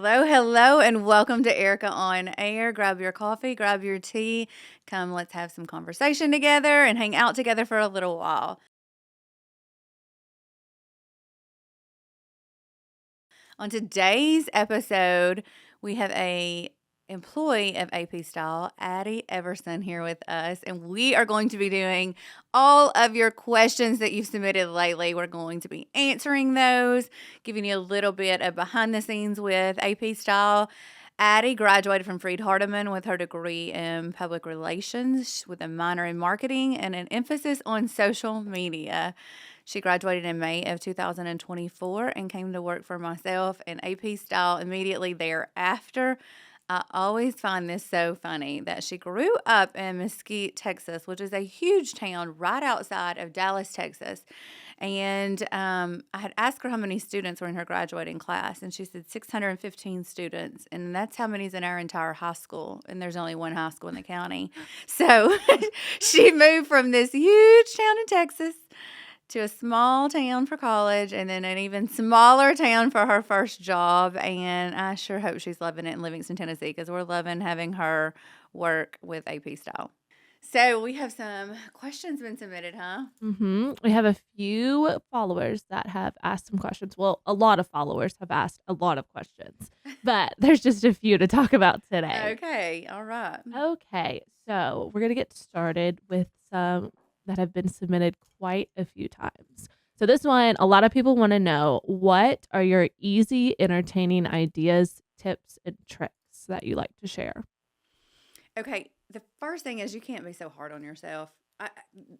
Hello, and welcome to Erica on Air. Grab your coffee, grab your tea. Come, let's have some conversation together and hang out together for a little while. On today's episode, we have a employee of AP Style, Addie Everson, here with us, and we are going to be doing all of your questions that you've submitted lately. We're going to be answering those, giving you a little bit of behind the scenes with AP Style. Addie graduated from Freed Hardeman with her degree in public relations with a minor in marketing and an emphasis on social media. She graduated in May of 2024 and came to work for myself and AP Style immediately thereafter. I always find this so funny that she grew up in Mesquite, Texas, which is a huge town right outside of Dallas, Texas. And I had asked her how many students were in her graduating class, and she said 615 students. And that's how many's in our entire high school. And there's only one high school in the county. So she moved from this huge town in Texas to a small town for college and then an even smaller town for her first job. And I sure hope she's loving it in Livingston, Tennessee, because we're loving having her work with AP Style. So we have some questions been submitted, huh? We have a few followers that have asked some questions. Well, a lot of followers have asked a lot of questions, but there's just a few to talk about today. Okay, all right. Okay, so we're going to get started with some that have been submitted quite a few times. So this one, a lot of people want to know, what are your easy, entertaining ideas, tips, and tricks that you like to share? Okay, the first thing is you can't be so hard on yourself.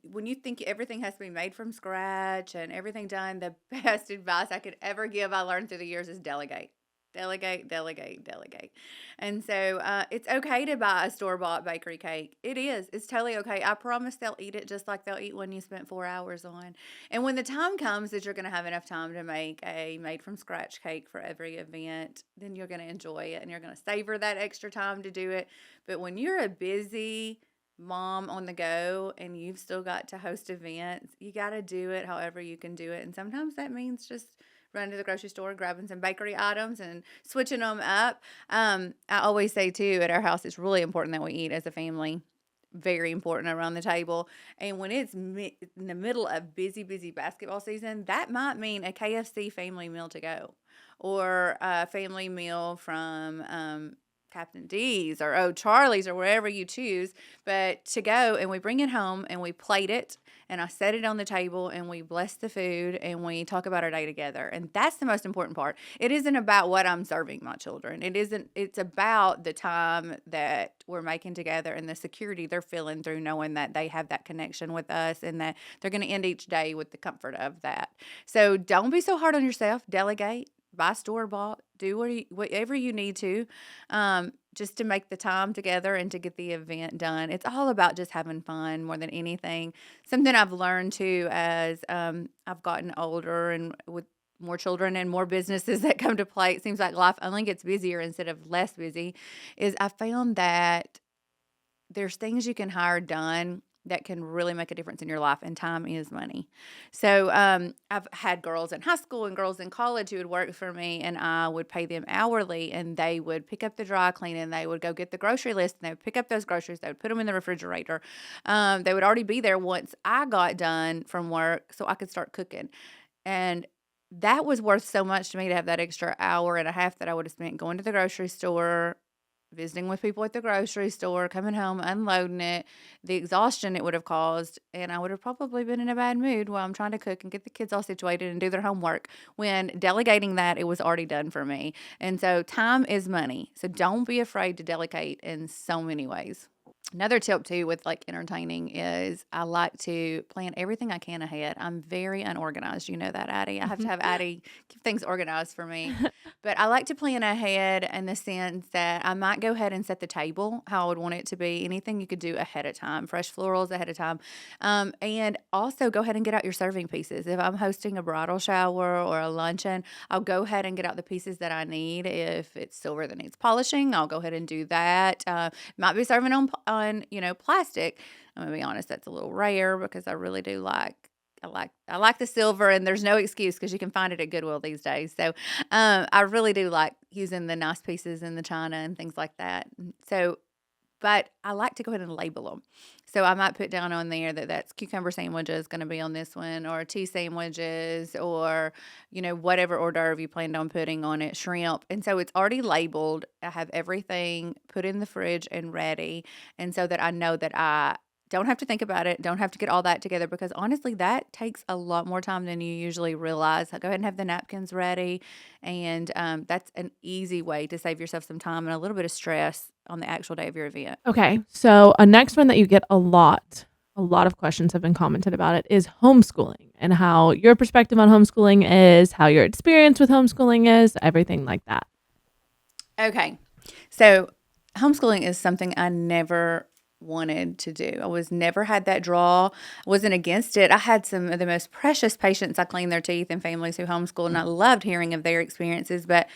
When you think everything has to be made from scratch and everything done, the best advice I could ever give, I learned through the years, is delegate. Delegate, delegate, delegate. And so it's okay to buy a store bought bakery cake. It is. It's totally okay. I promise they'll eat it just like they'll eat one you spent 4 hours on. And when the time comes that you're going to have enough time to make a made from scratch cake for every event, then you're going to enjoy it and you're going to savor that extra time to do it. But when you're a busy mom on the go and you've still got to host events, you got to do it however you can do it. And sometimes that means just running to the grocery store, grabbing some bakery items and switching them up. I always say too, at our house, it's really important that we eat as a family. Very important around the table. And when it's in the middle of busy basketball season, that might mean a KFC family meal to go, or a family meal from Captain D's or Charlie's or wherever you choose, but to go, and we bring it home and we plate it and I set it on the table and we bless the food and we talk about our day together. And that's the most important part. It isn't about what I'm serving my children. It's about the time that we're making together and the security they're feeling through knowing that they have that connection with us and that they're going to end each day with the comfort of that. So don't be so hard on yourself. Delegate, buy store bought, do whatever you need to, just to make the time together and to get the event done. It's all about just having fun more than anything. Something I've learned too as I've gotten older and with more children and more businesses that come to play, it seems like life only gets busier instead of less busy, is I found that there's things you can hire done that can really make a difference in your life, and time is money. So I've had girls in high school and girls in college who would work for me, and I would pay them hourly, and they would pick up the dry cleaning. They would go get the grocery list, and they would pick up those groceries. They would put them in the refrigerator. They would already be there once I got done from work, so I could start cooking. And that was worth so much to me to have that extra hour and a half that I would have spent going to the grocery store, visiting with people at the grocery store, coming home, unloading it, the exhaustion it would have caused, and I would have probably been in a bad mood while I'm trying to cook and get the kids all situated and do their homework. When delegating that, it was already done for me. And so time is money. So don't be afraid to delegate in so many ways. Another tip too with like entertaining is I like to plan everything I can ahead. I'm very unorganized. You know that, Addie. I have to have Addie keep things organized for me. But I like to plan ahead in the sense that I might go ahead and set the table how I would want it to be. Anything you could do ahead of time, fresh florals ahead of time. And also go ahead and get out your serving pieces. If I'm hosting a bridal shower or a luncheon, I'll go ahead and get out the pieces that I need. If it's silver that needs polishing, I'll go ahead and do that. Might be serving on plastic. I'm gonna be honest, that's a little rare because I really do like I like the silver, and there's no excuse because you can find it at Goodwill these days. So, I really do like using the nice pieces in the china and things like that. So, but I like to go ahead and label them. So I might put down on there that that's cucumber sandwiches going to be on this one, or tea sandwiches, or whatever hors d'oeuvre you planned on putting on it, shrimp. And so it's already labeled. I have everything put in the fridge and ready, and so that I know that I don't have to think about it, don't have to get all that together, because honestly, that takes a lot more time than you usually realize. Go ahead and have the napkins ready, and that's an easy way to save yourself some time and a little bit of stress on the actual day of your event. Okay. So a next one that you get a lot of questions have been commented about it, is homeschooling, and how your perspective on homeschooling is, how your experience with homeschooling is, everything like that. Okay. So homeschooling is something I never wanted to do. I was never had that draw. I wasn't against it. I had some of the most precious patients. I cleaned their teeth and families who homeschool, and I loved hearing of their experiences, but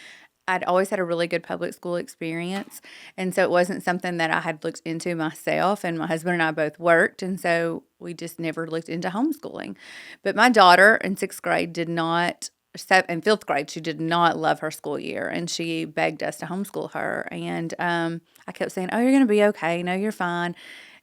I'd always had a really good public school experience. And so it wasn't something that I had looked into myself. And my husband and I both worked. And so we just never looked into homeschooling. But my daughter in sixth grade did not, in fifth grade, she did not love her school year. And she begged us to homeschool her. And I kept saying, oh, you're going to be okay. No, you're fine.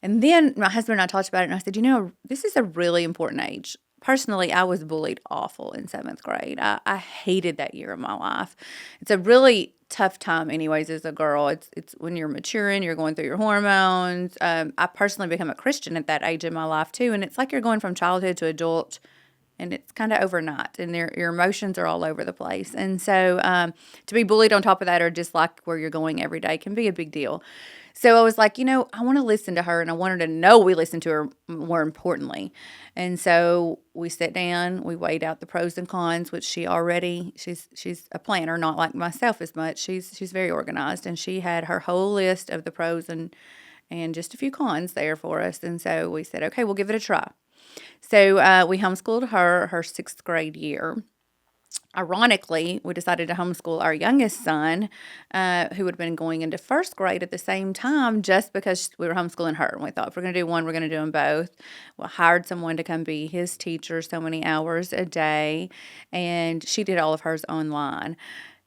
And then my husband and I talked about it. And I said, this is a really important age. Personally, I was bullied awful in seventh grade. I hated that year of my life. It's a really tough time anyways as a girl. It's when you're maturing, you're going through your hormones. I personally became a Christian at that age in my life too. And it's like you're going from childhood to adult, and it's kind of overnight, and your emotions are all over the place. And so to be bullied on top of that, or just like where you're going every day, can be a big deal. So I was like, I want to listen to her, and I wanted to know we listened to her more importantly. And so we sat down, we weighed out the pros and cons, which she's a planner, not like myself as much. She's very organized, and she had her whole list of the pros and just a few cons there for us. And so we said, okay, we'll give it a try. So we homeschooled her sixth grade year. Ironically, we decided to homeschool our youngest son, who had been going into first grade at the same time, just because we were homeschooling her. And we thought, if we're going to do one, we're going to do them both. We hired someone to come be his teacher so many hours a day, and she did all of hers online.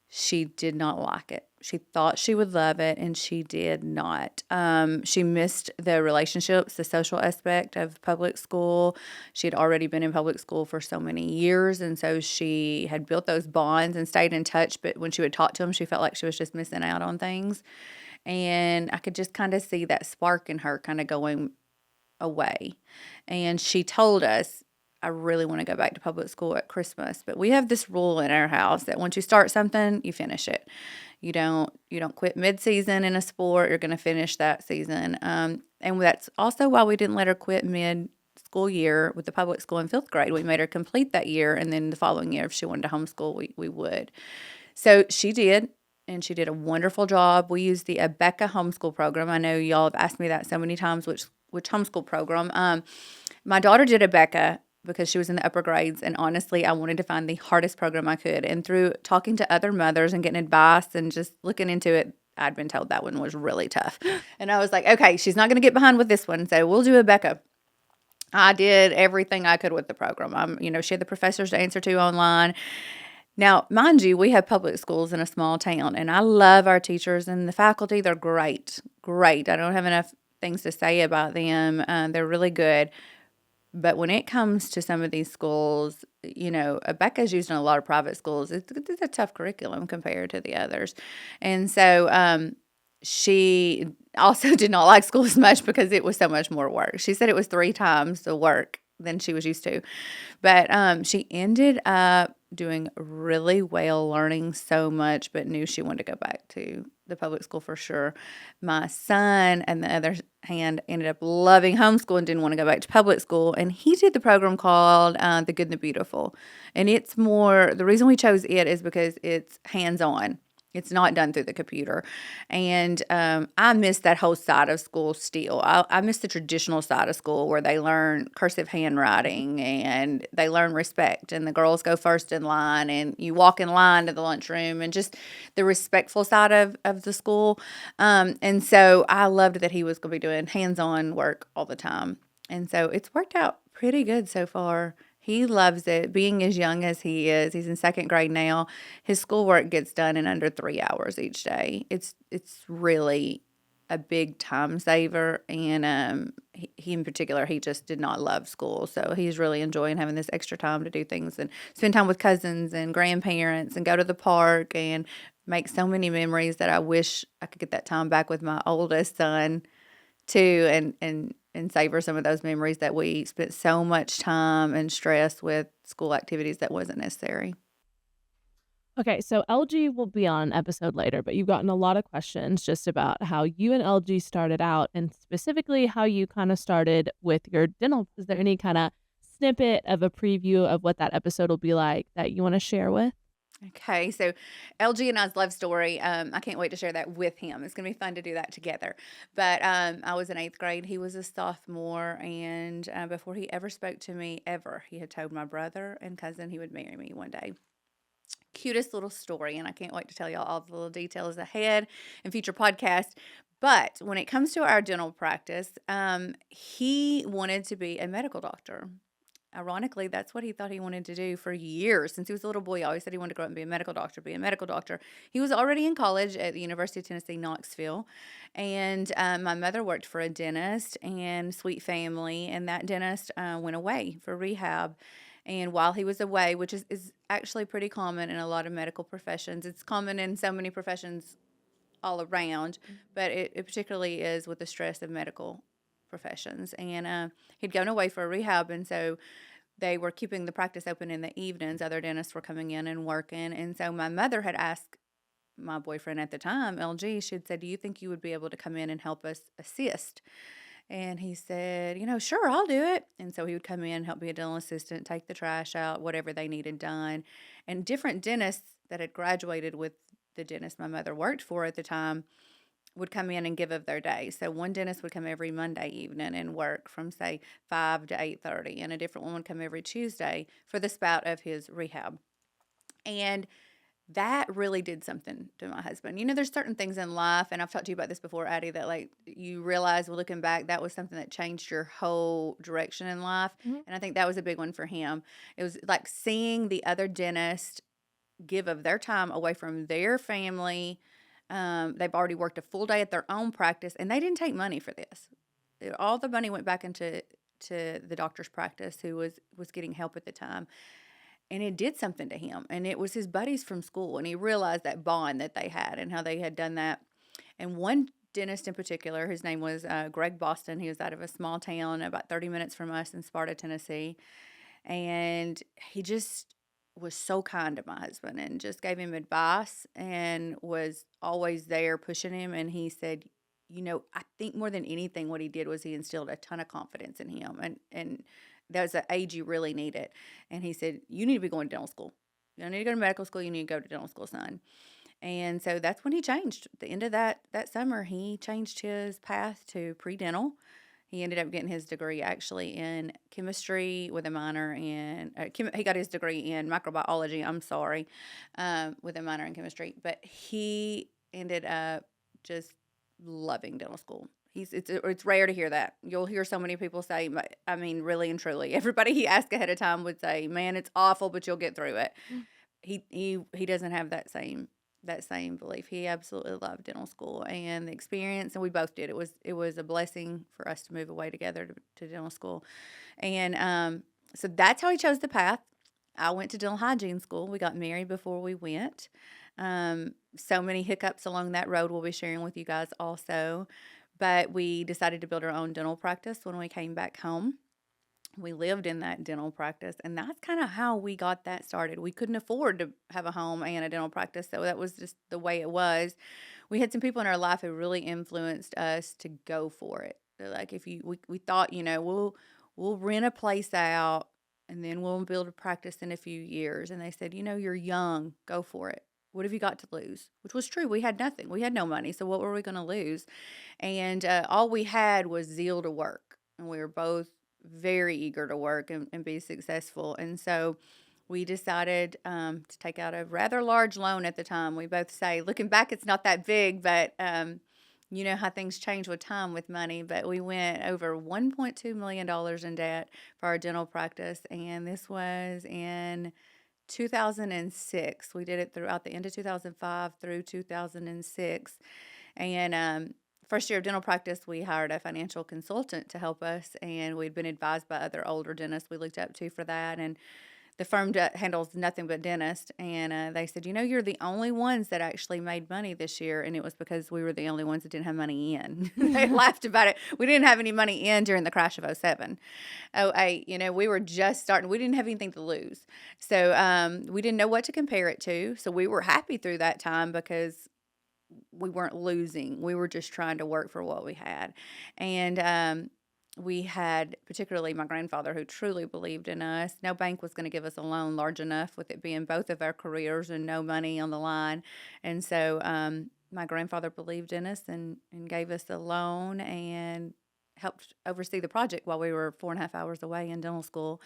She did not like it. She thought she would love it, and she did not. She missed the relationships, the social aspect of public school. She had already been in public school for so many years, and so she had built those bonds and stayed in touch. But when she would talk to them, she felt like she was just missing out on things. And I could just kind of see that spark in her kind of going away. And she told us, I really want to go back to public school at Christmas, but we have this rule in our house that once you start something, you finish it. You don't quit mid-season in a sport. You're going to finish that season. And that's also why we didn't let her quit mid-school year with the public school in fifth grade. We made her complete that year, and then the following year, if she wanted to homeschool, we would. So she did, and she did a wonderful job. We used the Abeka homeschool program. I know y'all have asked me that so many times, which homeschool program. My daughter did Abeka because she was in the upper grades, and honestly, I wanted to find the hardest program I could. And through talking to other mothers and getting advice and just looking into it, I'd been told that one was really tough. And I was like, okay, she's not going to get behind with this one, so we'll do Abeka. I did everything I could with the program. She had the professors to answer to online. Now, mind you, we have public schools in a small town, and I love our teachers and the faculty. They're great, great. I don't have enough things to say about them. They're really good. But when it comes to some of these schools, Becca's used in a lot of private schools. It's a tough curriculum compared to the others. And so she also did not like school as much because it was so much more work. She said it was 3 times the work than she was used to. But she ended up doing really well, learning so much, but knew she wanted to go back to the public school for sure. My son, on the other hand, ended up loving homeschool and didn't want to go back to public school. And he did the program called The Good and the Beautiful. And it's more, the reason we chose it is because it's hands-on. It's not done through the computer. And I miss that whole side of school still. I miss the traditional side of school where they learn cursive handwriting and they learn respect, and the girls go first in line, and you walk in line to the lunchroom, and just the respectful side of the school. And so I loved that he was going to be doing hands-on work all the time. And so it's worked out pretty good so far. He loves it. Being as young as he is, he's in second grade now. His schoolwork gets done in under 3 hours each day. It's really a big time saver, and he in particular, he just did not love school, so he's really enjoying having this extra time to do things and spend time with cousins and grandparents and go to the park and make so many memories that I wish I could get that time back with my oldest son too, and savor some of those memories that we spent so much time and stress with school activities that wasn't necessary. Okay, so LG will be on an episode later, but you've gotten a lot of questions just about how you and LG started out and specifically how you kind of started with your dental. Is there any kind of snippet of a preview of what that episode will be like that you want to share with? Okay, so LG and I's love story. I can't wait to share that with him. It's gonna be fun to do that together. But I was in eighth grade. He was a sophomore, and before he ever spoke to me, ever, he had told my brother and cousin he would marry me one day. Cutest little story, and I can't wait to tell y'all all the little details ahead in future podcasts. But when it comes to our dental practice, he wanted to be a medical doctor. Ironically, that's what he thought he wanted to do for years. Since he was a little boy, he always said he wanted to grow up and be a medical doctor, be a medical doctor. He was already in college at the University of Tennessee, Knoxville. And my mother worked for a dentist and sweet family, and that dentist went away for rehab. And while he was away, which is actually pretty common in a lot of medical professions, it's common in so many professions all around, but it particularly is with the stress of medical professions. And he'd gone away for a rehab, and so they were keeping the practice open in the evenings. Other dentists were coming in and working, and so my mother had asked my boyfriend at the time, LG, she had said, "Do you think you would be able to come in and help us assist?" And he said, "Sure, I'll do it." And so he would come in, help be a dental assistant, take the trash out, whatever they needed done. And different dentists that had graduated with the dentist my mother worked for at the time would come in and give of their day. So one dentist would come every Monday evening and work from say 5 to 8:30, and a different one would come every Tuesday for the spout of his rehab. And that really did something to my husband. There's certain things in life, and I've talked to you about this before, Addie, that like you realize, well, looking back, that was something that changed your whole direction in life. Mhm. And I think that was a big one for him. It was like seeing the other dentist give of their time away from their family. They've already worked a full day at their own practice, and they didn't take money for this. All the money went back into the doctor's practice, who was getting help at the time, and it did something to him. And it was his buddies from school, and he realized that bond that they had and how they had done that. And one dentist in particular, his name was Greg Boston. He was out of a small town about 30 minutes from us in Sparta, Tennessee, and he just was so kind to my husband and just gave him advice and was always there pushing him. And he said, I think more than anything, what he did was he instilled a ton of confidence in him. And that was the age you really need it. And he said, you need to be going to dental school. You don't need to go to medical school. You need to go to dental school, son. And so that's when he changed. At the end of that summer, he changed his path to pre-dental. He ended up getting his degree actually in chemistry with a minor in he got his degree in microbiology. I'm sorry, with a minor in chemistry. But he ended up just loving dental school. It's rare to hear that. You'll hear so many people say, I mean, really and truly, everybody he asked ahead of time would say, "Man, it's awful, but you'll get through it." He doesn't have that same belief. He absolutely loved dental school and the experience, and we both did. It was a blessing for us to move away together to dental school, and so that's how he chose the path. I went to dental hygiene school. We got married before we went. So many hiccups along that road we'll be sharing with you guys also, but we decided to build our own dental practice when we came back home. We lived in that dental practice, and that's kind of how we got that started. We couldn't afford to have a home and a dental practice, so that was just the way it was. We had some people in our life who really influenced us to go for it. They're like, if we thought, we'll rent a place out and then we'll build a practice in a few years. And they said, you're young, go for it. What have you got to lose? Which was true. We had nothing. We had no money. So what were we going to lose? And all we had was zeal to work. And we were both very eager to work and be successful. And so we decided to take out a rather large loan at the time. We both say, looking back, it's not that big, but you know how things change with time with money, but we went over $1.2 million in debt for our dental practice. And this was in 2006. We did it throughout the end of 2005 through 2006. And first year of dental practice, we hired a financial consultant to help us, and we'd been advised by other older dentists we looked up to for that. And the firm handles nothing but dentists, and they said, you know, you're the only ones that actually made money this year, and it was because we were the only ones that didn't have money in. They laughed about it. We didn't have any money in during the crash of '07. '08, you know, we were just starting. We didn't have anything to lose, so we didn't know what to compare it to. So we were happy through that time because we weren't losing. We were just trying to work for what we had, and we had, particularly my grandfather, who truly believed in us. No bank was going to give us a loan large enough, with it being both of our careers and no money on the line. And so my grandfather believed in us and gave us a loan and helped oversee the project while we were 4.5 hours away in dental school,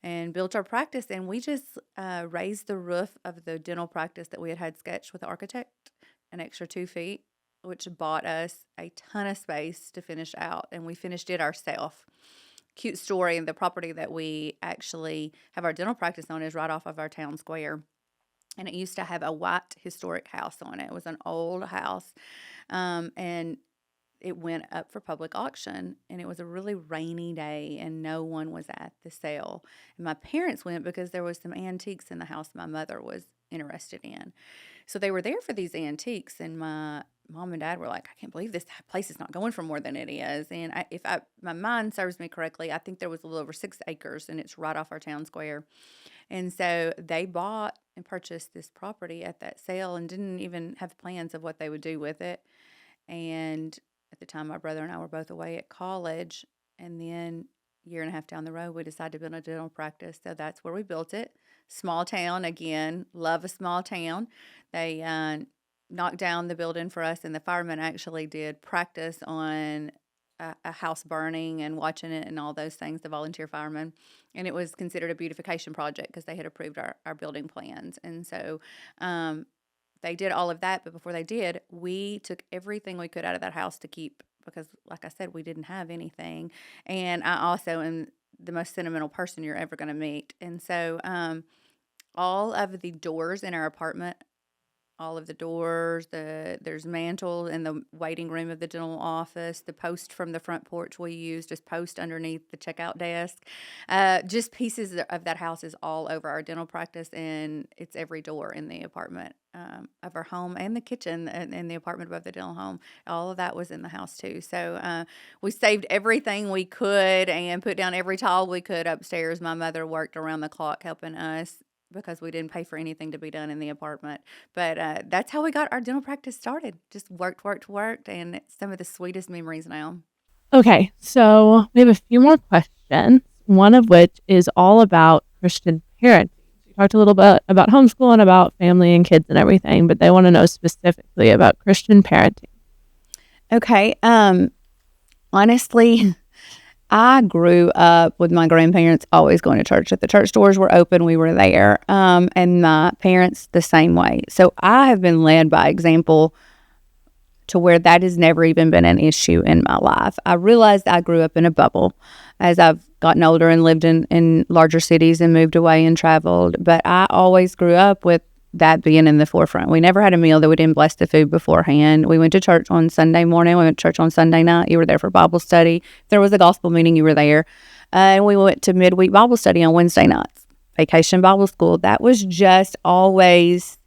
and built our practice. And we just raised the roof of the dental practice that we had sketched with the architect an extra 2 feet, which bought us a ton of space to finish out, and we finished it ourselves. Cute story, and the property that we actually have our dental practice on is right off of our town square, and it used to have a white historic house on it. It was an old house, and it went up for public auction, and it was a really rainy day, and no one was at the sale. And my parents went because there was some antiques in the house my mother was interested in. So they were there for these antiques, and my mom and dad were like, I can't believe this place is not going for more than it is. And my mind serves me correctly, I think there was a little over 6 acres, and it's right off our town square. And so they bought and purchased this property at that sale and didn't even have plans of what they would do with it. And at the time, my brother and I were both away at college. And then a year and a half down the road, we decided to build a dental practice. So that's where we built it. Small town, again, love a small town. They knocked down the building for us, and the firemen actually did practice on a house burning and watching it and all those things, the volunteer firemen. And it was considered a beautification project because they had approved our building plans. And so they did all of that, but before they did, we took everything we could out of that house to keep, because, like I said, we didn't have anything. And I also am the most sentimental person you're ever going to meet. And so all of the doors in our apartment, all of the doors, there's mantles in the waiting room of the dental office, the post from the front porch we used as post underneath the checkout desk. Just pieces of that house is all over our dental practice, and it's every door in the apartment of our home, and the kitchen and the apartment above the dental home. All of that was in the house too. So we saved everything we could and put down every tile we could upstairs. My mother worked around the clock helping us, because we didn't pay for anything to be done in the apartment. But that's how we got our dental practice started. Just worked, and it's some of the sweetest memories now. Okay, so we have a few more questions, one of which is all about Christian parenting. We talked a little bit about homeschool and about family and kids and everything, but they want to know specifically about Christian parenting. Okay. Honestly, I grew up with my grandparents always going to church. If the church doors were open, we were there. And my parents the same way. So I have been led by example to where that has never even been an issue in my life. I realized I grew up in a bubble as I've gotten older and lived in larger cities and moved away and traveled. But I always grew up with that being in the forefront. We never had a meal that we didn't bless the food beforehand. We went to church on Sunday morning. We went to church on Sunday night. You were there for Bible study. If there was a gospel meeting, you were there. And we went to midweek Bible study on Wednesday nights. Vacation Bible school. That was just always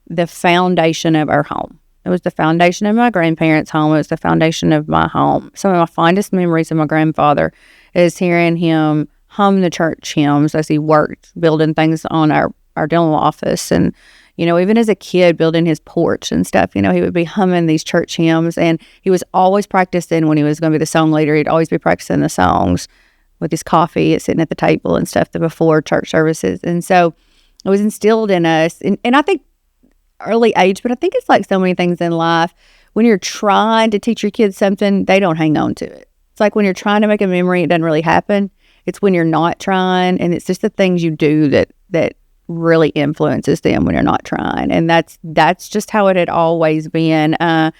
the foundation of our home. It was the foundation of my grandparents' home. It was the foundation of my home. Some of my fondest memories of my grandfather is hearing him hum the church hymns as he worked building things on our dental office. And, you know, even as a kid building his porch and stuff, you know, he would be humming these church hymns, and he was always practicing when he was going to be the song leader. He'd always be practicing the songs with his coffee, sitting at the table and stuff before church services. And so it was instilled in us. And I think early age, but I think it's like so many things in life. When you're trying to teach your kids something, they don't hang on to it. It's like when you're trying to make a memory, it doesn't really happen. It's when you're not trying, and it's just the things you do that really influences them when you're not trying. And that's just how it had always been. I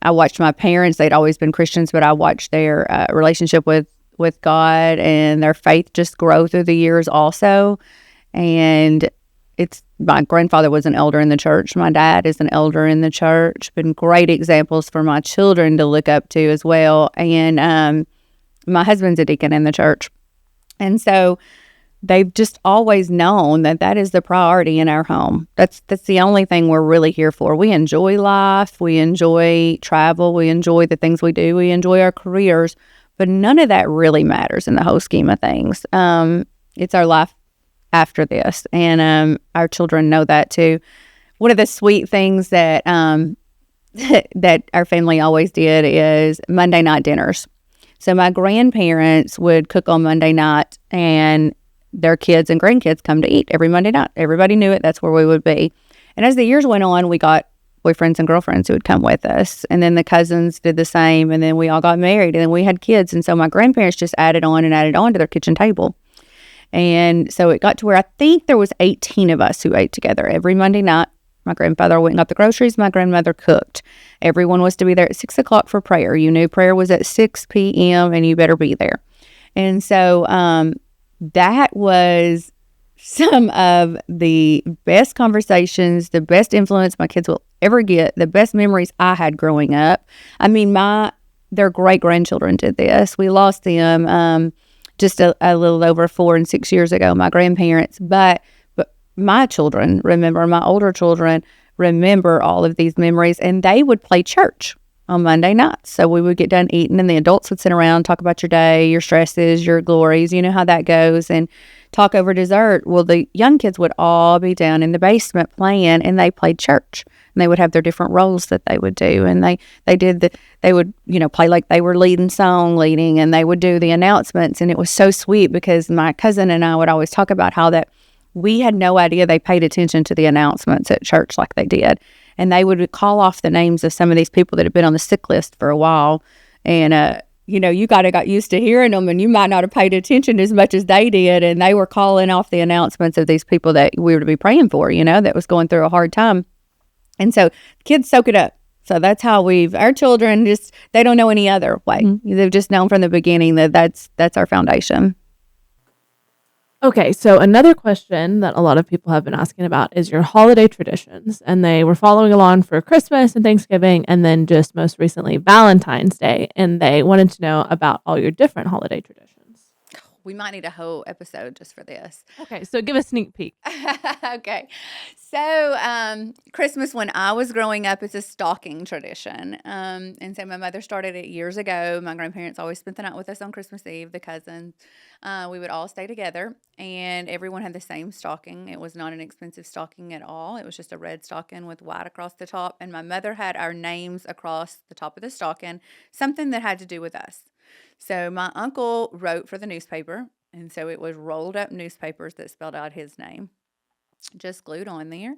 I watched my parents. They'd always been Christians, but I watched their relationship with God and their faith just grow through the years also. And it's my grandfather was an elder in the church. My dad is an elder in the church. Been great examples for my children to look up to as well. And my husband's a deacon in the church. And so they've just always known that that is the priority in our home. That's the only thing we're really here for. We enjoy life. We enjoy travel. We enjoy the things we do. We enjoy our careers. But none of that really matters in the whole scheme of things. It's our life after this. And our children know that too. One of the sweet things that that our family always did is Monday night dinners. So my grandparents would cook on Monday night, and their kids and grandkids come to eat every Monday night. Everybody knew it. That's where we would be. And as the years went on, we got boyfriends and girlfriends who would come with us. And then the cousins did the same. And then we all got married, and then we had kids. And so my grandparents just added on and added on to their kitchen table. And so it got to where I think there was 18 of us who ate together every Monday night. My grandfather went and got the groceries. My grandmother cooked. Everyone was to be there at 6 o'clock for prayer. You knew prayer was at 6 p.m. and you better be there. And so that was some of the best conversations, the best influence my kids will ever get, the best memories I had growing up. I mean, their great-grandchildren did this. We lost them just a little over 4 and 6 years ago, my grandparents. But my children remember, my older children remember all of these memories, and they would play church on Monday nights. So we would get done eating, and the adults would sit around, talk about your day, your stresses, your glories. You know how that goes, and talk over dessert. Well, the young kids would all be down in the basement playing, and they played church. And they would have their different roles that they would do, and they would play like they were leading, and they would do the announcements. And it was so sweet because my cousin and I would always talk about how that we had no idea they paid attention to the announcements at church like they did. And they would call off the names of some of these people that had been on the sick list for a while. And, you got used to hearing them, and you might not have paid attention as much as they did. And they were calling off the announcements of these people that we were to be praying for, that was going through a hard time. And so kids soak it up. So that's how our children they don't know any other way. Mm-hmm. They've just known from the beginning that's our foundation. Okay, so another question that a lot of people have been asking about is your holiday traditions. And they were following along for Christmas and Thanksgiving, and then just most recently Valentine's Day. And they wanted to know about all your different holiday traditions. We might need a whole episode just for this. Okay, so give a sneak peek. Okay. So Christmas when I was growing up is a stocking tradition. And so my mother started it years ago. My grandparents always spent the night with us on Christmas Eve, the cousins. We would all stay together, and everyone had the same stocking. It was not an expensive stocking at all. It was just a red stocking with white across the top. And my mother had our names across the top of the stocking, something that had to do with us. So my uncle wrote for the newspaper, and so it was rolled up newspapers that spelled out his name, just glued on there.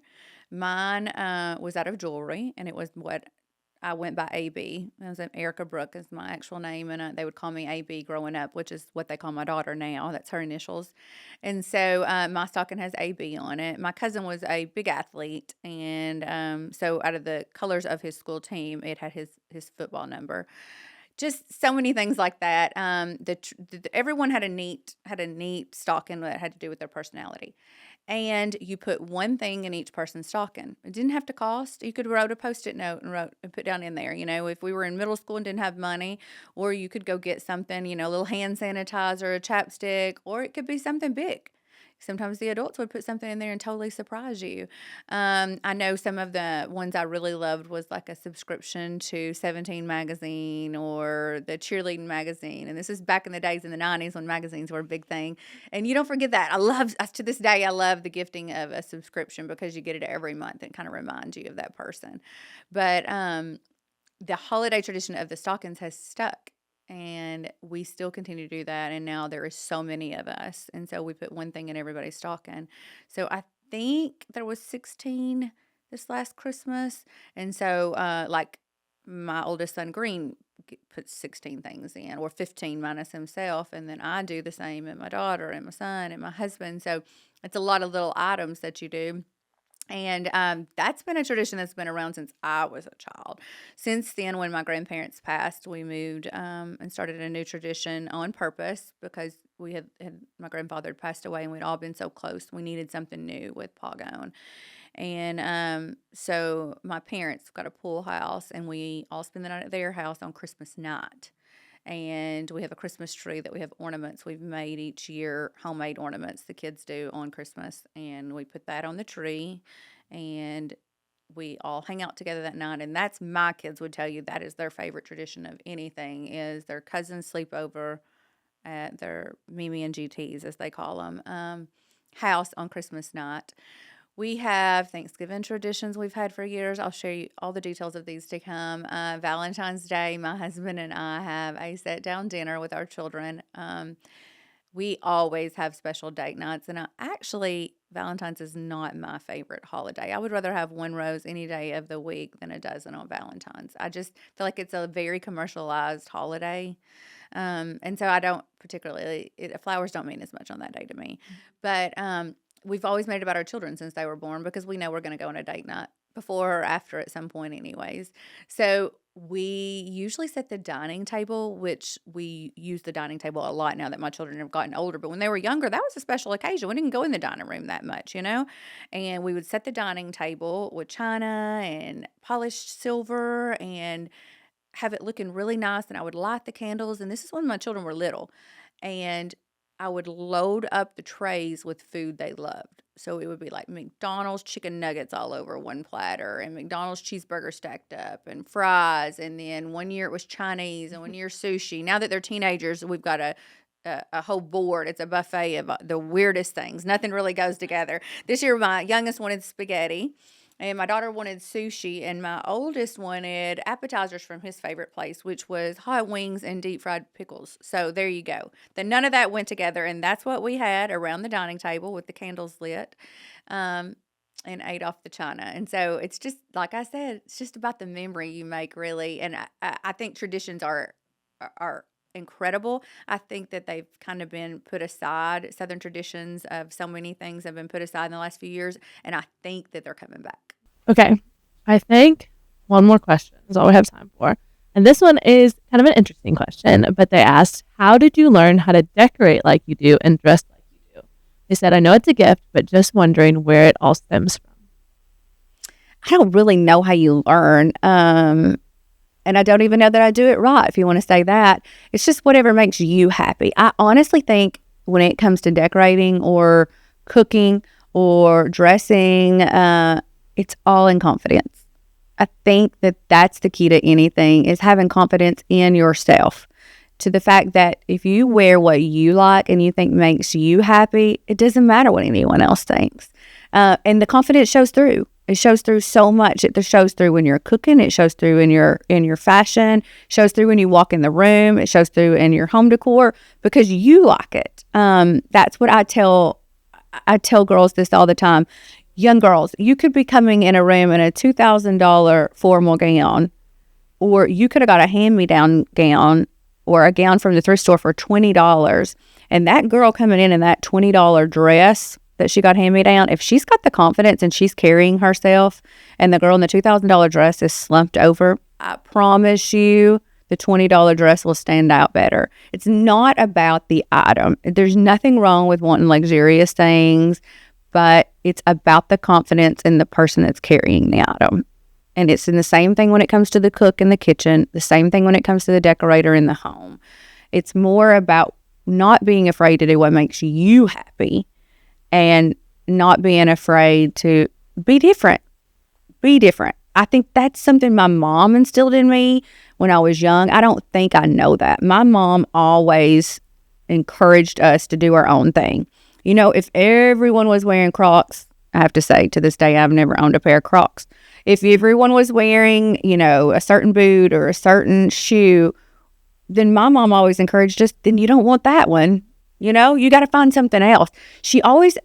Mine was out of jewelry, and it was what I went by AB. It was Erica Brooke is my actual name, and they would call me AB growing up, which is what they call my daughter now. That's her initials. And so my stocking has AB on it. My cousin was a big athlete, and so out of the colors of his school team, it had his football number. Just so many things like that. Everyone had a neat stocking that had to do with their personality. And you put one thing in each person's stocking. It didn't have to cost. You could write a Post-it note and put down in there. If we were in middle school and didn't have money, or you could go get something, a little hand sanitizer, a chapstick, or it could be something big. Sometimes the adults would put something in there and totally surprise you. I know some of the ones I really loved was like a subscription to 17 magazine or the cheerleading magazine. And this is back in the days in the 90s when magazines were a big thing. And you don't forget that. To this day, I love the gifting of a subscription because you get it every month and kind of reminds you of that person. But the holiday tradition of the stockings has stuck. And we still continue to do that. And now there is so many of us. And so we put one thing in everybody's stocking. So I think there was 16 this last Christmas. And so like my oldest son, Green, puts 16 things in, or 15 minus himself. And then I do the same, and my daughter and my son and my husband. So it's a lot of little items that you do. And that's been a tradition that's been around since I was a child. Since then, when my grandparents passed, we moved and started a new tradition on purpose because we had my grandfather had passed away and we'd all been so close. We needed something new with Poggone. And so my parents got a pool house and we all spend the night at their house on Christmas night. And we have a Christmas tree that we have ornaments we've made each year, homemade ornaments the kids do on Christmas. And we put that on the tree and we all hang out together that night. And that's my kids would tell you that is their favorite tradition of anything is their cousins sleep over at their Mimi and GTs, as they call them, house on Christmas night. We have Thanksgiving traditions we've had for years. I'll show you all the details of these to come. Valentine's Day, my husband and I have a sit down dinner with our children. We always have special date nights, and Valentine's is not my favorite holiday. I would rather have one rose any day of the week than a dozen on Valentine's. I just feel like it's a very commercialized holiday. And so I don't particularly, flowers don't mean as much on that day to me. But we've always made it about our children since they were born because we know we're going to go on a date night before or after at some point, anyways. So we usually set the dining table, which we use the dining table a lot now that my children have gotten older. But when they were younger, that was a special occasion. We didn't go in the dining room that much, And we would set the dining table with china and polished silver and have it looking really nice. And I would light the candles. And this is when my children were little. And I would load up the trays with food they loved. So it would be like McDonald's chicken nuggets all over one platter and McDonald's cheeseburger stacked up and fries. And then one year it was Chinese and one year sushi. Now that they're teenagers, we've got a whole board. It's a buffet of the weirdest things. Nothing really goes together. This year, my youngest wanted spaghetti. And my daughter wanted sushi, and my oldest wanted appetizers from his favorite place, which was hot wings and deep fried pickles. So there you go. Then none of that went together, and that's what we had around the dining table with the candles lit, and ate off the china. And so it's just, like I said, it's just about the memory you make, really. And I think traditions are incredible. I think that they've kind of been put aside. Southern traditions of so many things have been put aside in the last few years, and I think that they're coming back. Okay. I think one more question is all we have time for. And this one is kind of an interesting question, but they asked, how did you learn how to decorate like you do and dress like you do? They said, I know it's a gift, but just wondering where it all stems from. I don't really know how you learn. And I don't even know that I do it right, if you want to say that. It's just whatever makes you happy. I honestly think when it comes to decorating or cooking or dressing, it's all in confidence. I think that that's the key to anything, is having confidence in yourself. To the fact that if you wear what you like and you think makes you happy, it doesn't matter what anyone else thinks. And the confidence shows through. It shows through so much. It shows through when you're cooking. It shows through in your fashion. It shows through when you walk in the room. It shows through in your home decor because you like it. That's what I tell girls this all the time. Young girls, you could be coming in a room in a $2,000 formal gown, or you could have got a hand-me-down gown or a gown from the thrift store for $20. And that girl coming in that $20 dress that she got hand-me-down, if she's got the confidence and she's carrying herself and the girl in the $2,000 dress is slumped over, I promise you the $20 dress will stand out better. It's not about the item. There's nothing wrong with wanting luxurious things, but it's about the confidence in the person that's carrying the item. And it's in the same thing when it comes to the cook in the kitchen, the same thing when it comes to the decorator in the home. It's more about not being afraid to do what makes you happy and not being afraid to be different. Be different. I think that's something my mom instilled in me when I was young. I don't think I know that. My mom always encouraged us to do our own thing. If everyone was wearing Crocs, I have to say to this day, I've never owned a pair of Crocs. If everyone was wearing, a certain boot or a certain shoe, then my mom always encouraged us, then you don't want that one. You got to find something else. She always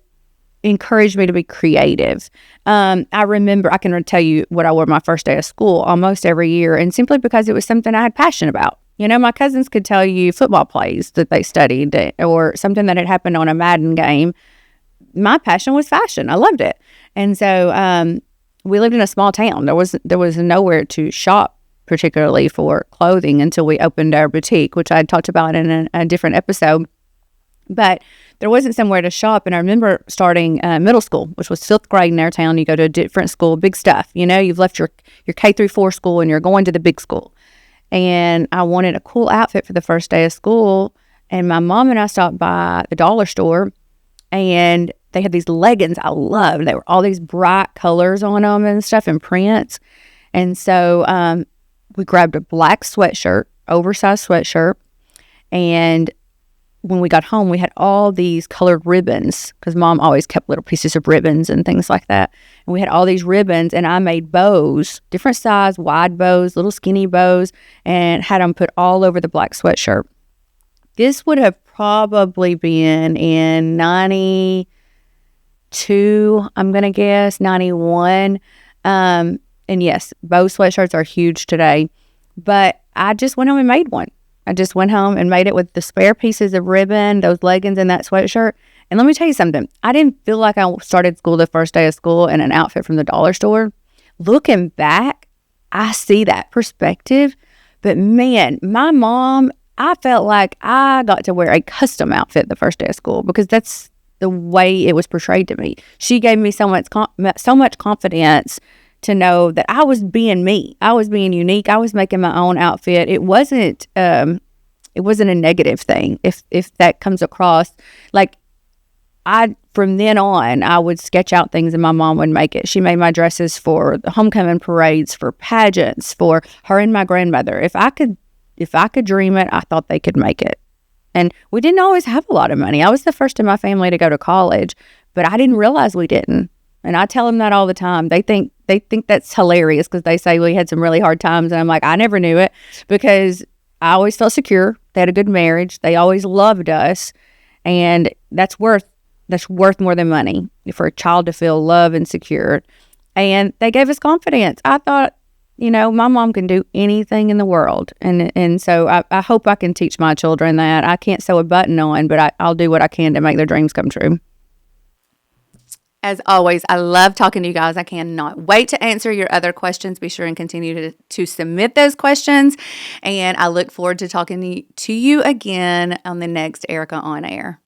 encouraged me to be creative. I remember, I can tell you what I wore my first day of school almost every year, and simply because it was something I had passion about. My cousins could tell you football plays that they studied or something that had happened on a Madden game. my passion was fashion. I loved it. And so we lived in a small town. There was nowhere to shop particularly for clothing until we opened our boutique, which I talked about in a different episode. But there wasn't somewhere to shop. And I remember starting middle school, which was fifth grade in our town. You go to a different school, big stuff. You know, you've left your K through 4 school and you're going to the big school. And I wanted a cool outfit for the first day of school. And my mom and I stopped by the dollar store, and they had these leggings I loved. They were all these bright colors on them and stuff and prints. And so we grabbed a black sweatshirt, oversized sweatshirt. And when we got home, we had all these colored ribbons because mom always kept little pieces of ribbons and things like that. And we had all these ribbons, and I made bows, different size, wide bows, little skinny bows, and had them put all over the black sweatshirt. This would have probably been in 92, I'm going to guess, 91. And yes, bow sweatshirts are huge today. But I just went home and made one. I just went home and made it with the spare pieces of ribbon, those leggings, and that sweatshirt. And let me tell you something. I didn't feel like I started school the first day of school in an outfit from the dollar store. Looking back, I see that perspective. But man, my mom, I felt like I got to wear a custom outfit the first day of school because that's the way it was portrayed to me. She gave me so much confidence to know that I was being me. I was being unique. I was making my own outfit. It wasn't a negative thing. If that comes across, like from then on, I would sketch out things and my mom would make it. She made my dresses for the homecoming parades, for pageants, for her and my grandmother. If I could dream it, I thought they could make it. And we didn't always have a lot of money. I was the first in my family to go to college, but I didn't realize we didn't. And I tell them that all the time. They think that's hilarious because they say we had some really hard times. And I'm like, I never knew it because I always felt secure. They had a good marriage. They always loved us. And that's worth more than money for a child to feel loved and secure. And they gave us confidence. I thought, my mom can do anything in the world. And so I hope I can teach my children that. I can't sew a button on, but I'll do what I can to make their dreams come true. As always, I love talking to you guys. I cannot wait to answer your other questions. Be sure and continue to submit those questions. And I look forward to talking to you again on the next Erica On Air.